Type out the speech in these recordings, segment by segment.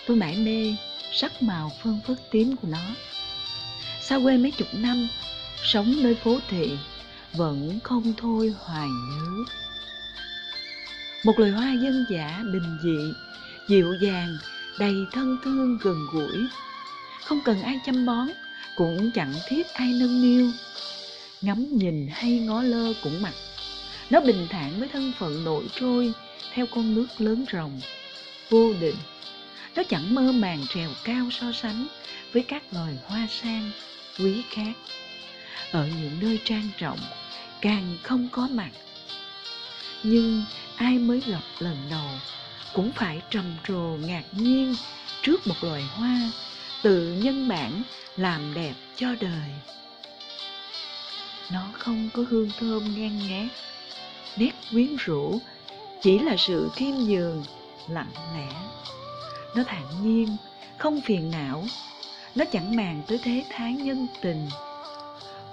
Tôi mải mê sắc màu phơn phớt tím của nó. Xa quê mấy chục năm, sống nơi phố thị, vẫn không thôi hoài nhớ. Một loài hoa dân dã bình dị, dịu dàng, đầy thân thương gần gũi. Không cần ai chăm bón, cũng chẳng thiết ai nâng niu. Ngắm nhìn hay ngó lơ cũng mặc. Nó bình thản với thân phận nổi trôi theo con nước lớn rộng, vô định. Nó chẳng mơ màng trèo cao so sánh với các loài hoa sang, quý khác. Ở những nơi trang trọng, càng không có mặt. Nhưng ai mới gặp lần đầu cũng phải trầm trồ ngạc nhiên trước một loài hoa tự nhân bản làm đẹp cho đời. Nó không có hương thơm ngang ngát, nét quyến rũ, chỉ là sự khiêm nhường, lặng lẽ. Nó thản nhiên, không phiền não. Nó chẳng màng tới thế thái nhân tình.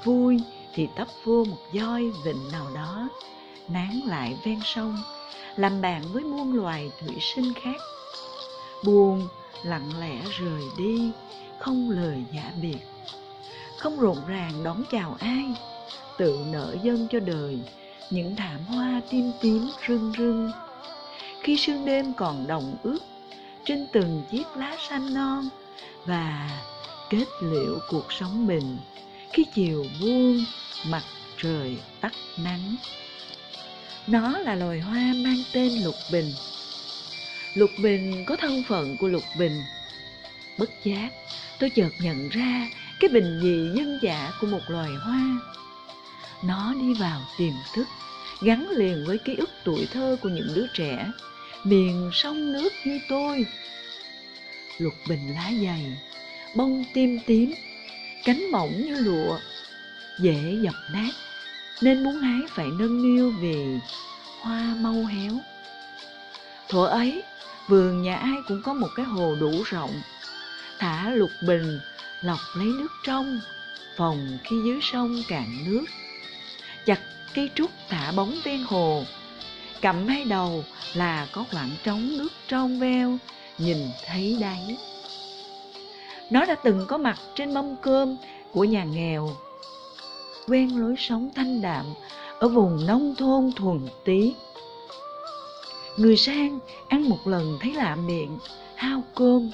Vui thì tấp vô một voi vịnh nào đó, nán lại ven sông, làm bạn với muôn loài thủy sinh khác. Buồn lặng lẽ rời đi, không lời giả biệt. Không rộn ràng đón chào ai, tự nở dâng cho đời những thảm hoa tím tím rưng rưng. Khi sương đêm còn đồng ướt trên từng chiếc lá xanh non, và kết liễu cuộc sống mình khi chiều buông, mặt trời tắt nắng. Nó là loài hoa mang tên lục bình. Lục bình có thân phận của lục bình. Bất giác, tôi chợt nhận ra cái bình dị dân dã của một loài hoa. Nó đi vào tiềm thức, gắn liền với ký ức tuổi thơ của những đứa trẻ miền sông nước như tôi. Lục bình lá dày, bông tim tím, cánh mỏng như lụa, dễ dập nát, nên muốn hái phải nâng niu vì hoa mau héo. Thuở ấy, vườn nhà ai cũng có một cái hồ đủ rộng. Thả lục bình lọc lấy nước trong, phòng khi dưới sông cạn nước. Chặt cây trúc thả bóng ven hồ, cặm hai đầu là có khoảng trống nước trong veo, nhìn thấy đáy. Nó đã từng có mặt trên mâm cơm của nhà nghèo, quen lối sống thanh đạm ở vùng nông thôn thuần tí. Người sang ăn một lần thấy lạ miệng, hao cơm,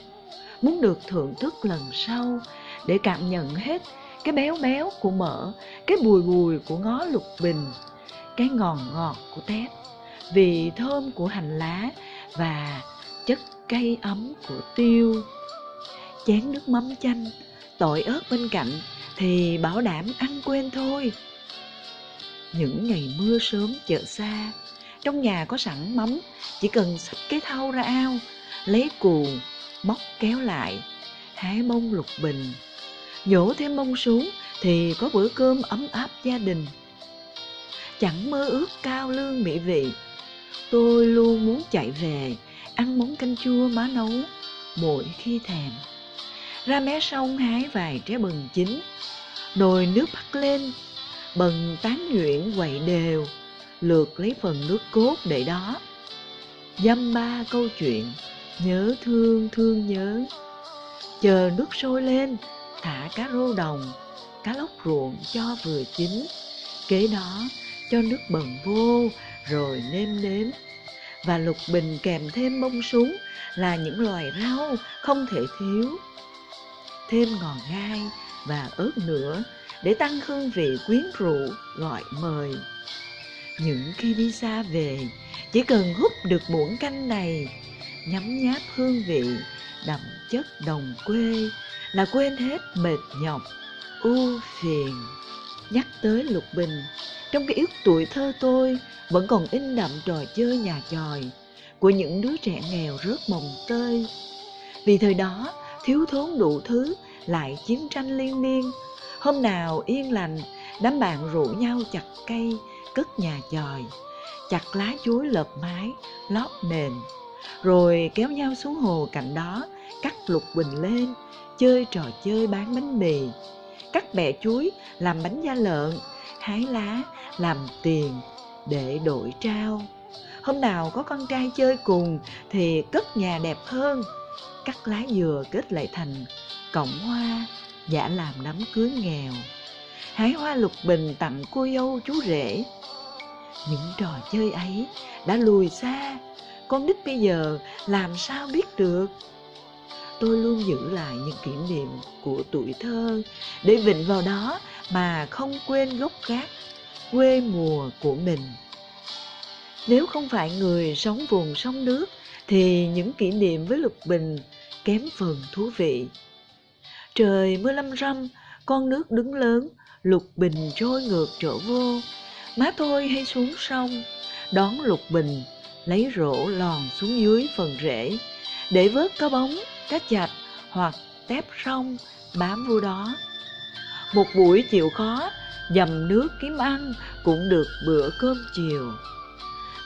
muốn được thưởng thức lần sau để cảm nhận hết cái béo béo của mỡ, cái bùi bùi của ngó lục bình, cái ngọt ngọt của tép, vị thơm của hành lá và chất cay ấm của tiêu. Chén nước mắm chanh, tỏi ớt bên cạnh thì bảo đảm ăn quên thôi. Những ngày mưa sớm chợ xa, trong nhà có sẵn mắm, chỉ cần xách cái thau ra ao, lấy cù, móc kéo lại, hái bông lục bình, nhổ thêm bông xuống thì có bữa cơm ấm áp gia đình. Chẳng mơ ước cao lương mỹ vị, tôi luôn muốn chạy về ăn món canh chua má nấu mỗi khi thèm. Ra mé sông hái vài trái bần chín, nồi nước bắt lên, bần tán nhuyễn quậy đều, lượt lấy phần nước cốt để đó. Dăm ba câu chuyện, nhớ thương thương nhớ. Chờ nước sôi lên, thả cá rô đồng, cá lóc ruộng cho vừa chín. Kế đó cho nước bần vô rồi nêm nếm. Và lục bình kèm thêm bông súng là những loài rau không thể thiếu. Thêm ngò gai và ớt nữa để tăng hương vị quyến rũ gọi mời. Những khi đi xa về, chỉ cần húp được muỗng canh này, nhấm nháp hương vị đậm chất đồng quê là quên hết mệt nhọc, ưu phiền. Nhắc tới lục bình, trong ký ức tuổi thơ tôi vẫn còn in đậm trò chơi nhà chòi của những đứa trẻ nghèo rớt mồng tơi. Vì thời đó thiếu thốn đủ thứ, lại chiến tranh liên miên. Hôm nào yên lành, đám bạn rủ nhau chặt cây, cất nhà chòi, chặt lá chuối lợp mái, lót nền, rồi kéo nhau xuống hồ cạnh đó, cắt lục bình lên, chơi trò chơi bán bánh mì, cắt bẹ chuối làm bánh da lợn, hái lá làm tiền để đổi trao. Hôm nào có con trai chơi cùng thì cất nhà đẹp hơn, cắt lá dừa kết lại thành cọng hoa, giả làm đám cưới nghèo, hái hoa lục bình tặng cô dâu chú rể. Những trò chơi ấy đã lùi xa, con nít bây giờ làm sao biết được. Tôi luôn giữ lại những kỷ niệm của tuổi thơ để vịnh vào đó mà không quên gốc gác, quê mùa của mình. Nếu không phải người sống vùng sông nước thì những kỷ niệm với lục bình kém phần thú vị. Trời mưa lâm râm, con nước đứng lớn, lục bình trôi ngược trở vô. Má tôi hay xuống sông, đón lục bình, lấy rổ lòn xuống dưới phần rễ, để vớt cá bóng, cá chạch hoặc tép sông bám vô đó. Một buổi chịu khó, dầm nước kiếm ăn cũng được bữa cơm chiều.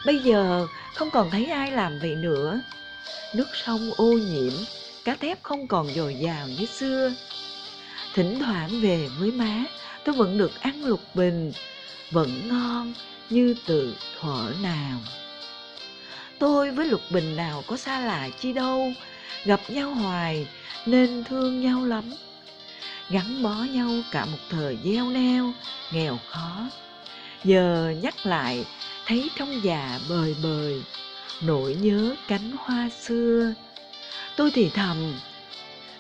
Bây giờ không còn thấy ai làm vậy nữa. Nước sông ô nhiễm, cá tép không còn dồi dào như xưa. Thỉnh thoảng về với má, tôi vẫn được ăn lục bình, vẫn ngon như từ thuở nào. Tôi với lục bình nào có xa lạ chi đâu, gặp nhau hoài nên thương nhau lắm. Gắn bó nhau cả một thời gieo neo, nghèo khó. Giờ nhắc lại, thấy trong dạ bời bời, nỗi nhớ cánh hoa xưa. Tôi thì thầm,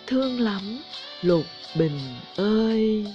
thương lắm lục bình ơi.